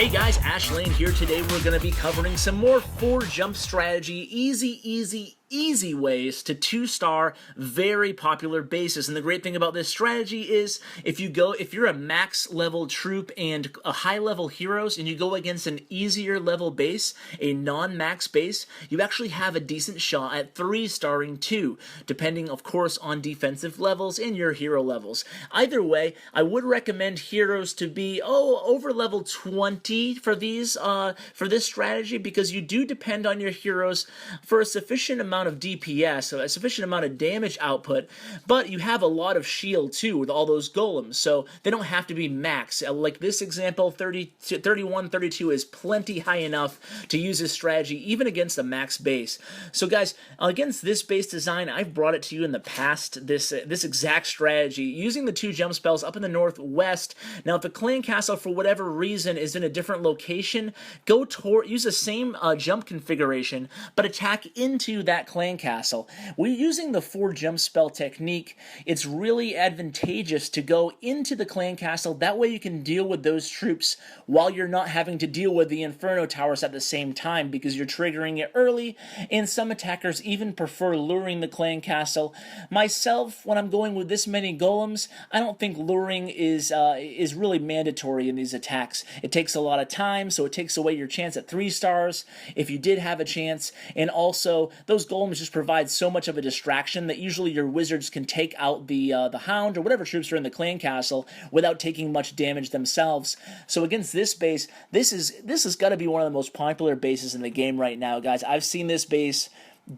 Hey guys, Ash Lane here. Today we're going to be covering some more 4-jump strategy, easy ways to 2-star very popular bases. And the great thing about this strategy is if you're a max level troop and a high level heroes and you go against an easier level base, a non-max base, you actually have a decent shot at 3-starring too, depending of course on defensive levels and your hero levels. Either way, I would recommend heroes to be over level 20 for this strategy, because you do depend on your heroes for a sufficient amount of DPS, so a sufficient amount of damage output, but you have a lot of shield too with all those golems, so they don't have to be max. Like this example, 31, 32 is plenty high enough to use this strategy even against a max base. So guys, against this base design, I've brought it to you in the past, this exact strategy, using the 2 jump spells up in the northwest. Now if the clan castle for whatever reason is in a different location, use the same jump configuration, but attack into that clan castle. We're using the 4 jump spell technique. It's really advantageous to go into the clan castle. That way you can deal with those troops while you're not having to deal with the Inferno towers at the same time, because you're triggering it early, and some attackers even prefer luring the clan castle. Myself, when I'm going with this many golems, I don't think luring is really mandatory in these attacks. It takes a lot of time, so it takes away your chance at 3 stars if you did have a chance, and also those golems just provide so much of a distraction that usually your wizards can take out the hound or whatever troops are in the clan castle without taking much damage themselves. So against this base, this has got to be one of the most popular bases in the game right now, guys. I've seen this base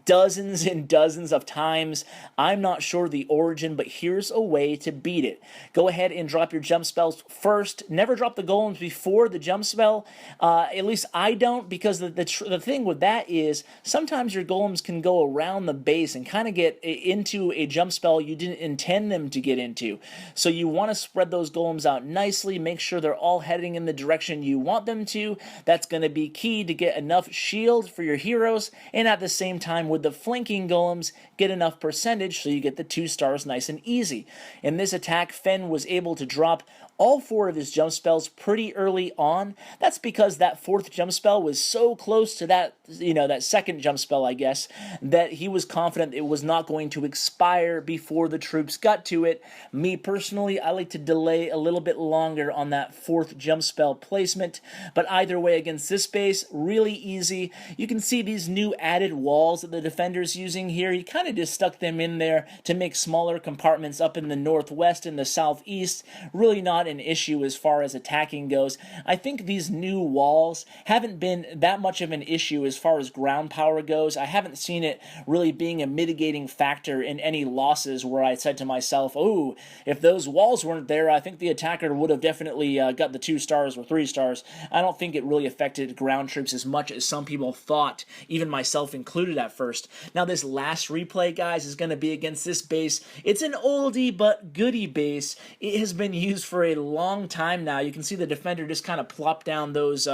dozens and dozens of times. I'm not sure the origin, but here's a way to beat it. Go ahead and drop your jump spells first. Never drop the golems before the jump spell. At least I don't, because the thing with that is sometimes your golems can go around the base and kind of get into a jump spell you didn't intend them to get into. So you want to spread those golems out nicely, make sure they're all heading in the direction you want them to. That's going to be key to get enough shield for your heroes, and at the same time with the flanking golems, get enough percentage so you get the 2 stars nice and easy. In this attack, Fen was able to drop all 4 of his jump spells pretty early on. That's because that 4th jump spell was so close to that, that 2nd jump spell, I guess, that he was confident it was not going to expire before the troops got to it. Me personally, I like to delay a little bit longer on that 4th jump spell placement, but either way, against this base, really easy. You can see these new added walls that the defender's using here. He kind of just stuck them in there to make smaller compartments up in the northwest and the southeast. Really not an issue as far as attacking goes. I think these new walls haven't been that much of an issue as far as ground power goes. I haven't seen it really being a mitigating factor in any losses where I said to myself, oh, if those walls weren't there, I think the attacker would have definitely got the 2 stars or 3 stars. I don't think it really affected ground troops as much as some people thought, even myself included at first. Now this last replay, guys, is going to be against this base. It's an oldie but goodie base. It has been used for a long time now. You can see the defender just kind of plop down those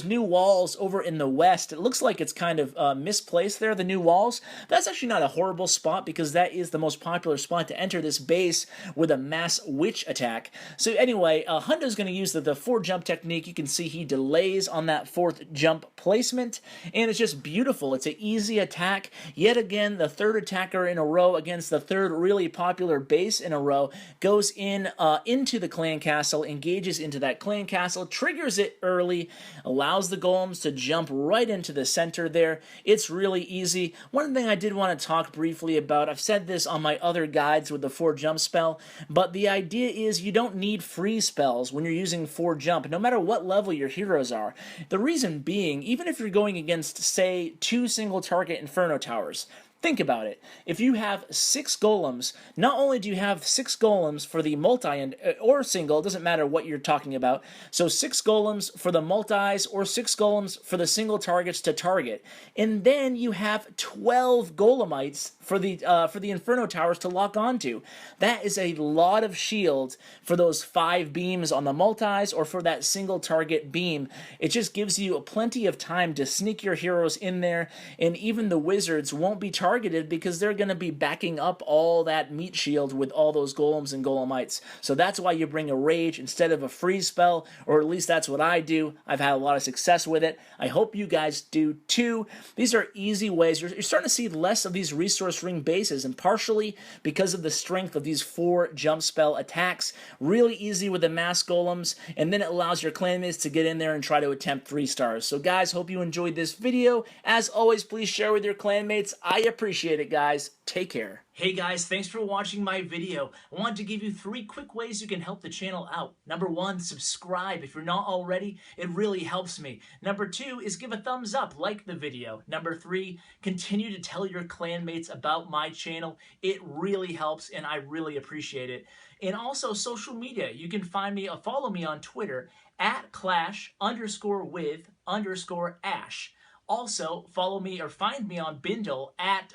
new walls over in the west. It looks like it's kind of misplaced there, the new walls. That's actually not a horrible spot, because that is the most popular spot to enter this base with a mass witch attack. So anyway, Hunter's going to use the 4 jump technique. You can see he delays on that 4th jump placement, and it's just beautiful. It's an easy attack. Yet again, the 3rd attacker in a row against the 3rd really popular base in a row goes into the clan castle, engages into that clan castle, triggers it early, allows the golems to jump right into the center there. It's really easy. One thing I did want to talk briefly about, I've said this on my other guides with the 4 jump spell, but the idea is you don't need free spells when you're using 4 jump, no matter what level your heroes are. The reason being, even if you're going against, say, 2 single target Inferno towers, think about it. If you have 6 golems, not only do you have 6 golems for the multi or single, it doesn't matter what you're talking about, so 6 golems for the multis or 6 golems for the single targets to target, and then you have 12 golemites for the Inferno towers to lock onto. That is a lot of shield for those 5 beams on the multis or for that single target beam. It just gives you plenty of time to sneak your heroes in there, and even the wizards won't be targeted targeted because they're going to be backing up all that meat shield with all those golems and golemites. So that's why you bring a rage instead of a freeze spell, or at least that's what I do. I've had a lot of success with it. I hope you guys do too. These are easy ways. You're starting to see less of these resource ring bases, and partially because of the strength of these 4 jump spell attacks. Really easy with the mass golems, and then it allows your clanmates to get in there and try to attempt 3 stars. So guys, hope you enjoyed this video. As always, please share with your clanmates. I appreciate it, guys. Take care. Hey guys, thanks for watching my video. I wanted to give you 3 quick ways you can help the channel out. Number 1, subscribe if you're not already. It really helps me. Number 2 is give a thumbs up, like the video. Number 3, continue to tell your clanmates about my channel. It really helps and I really appreciate it. And also social media. You can find me, follow me on Twitter at @clash_with_ash. Also, follow me or find me on Bindle at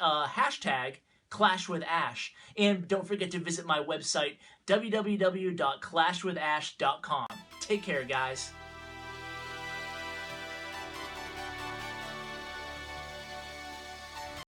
#ClashWithAsh. And don't forget to visit my website, www.clashwithash.com. Take care, guys.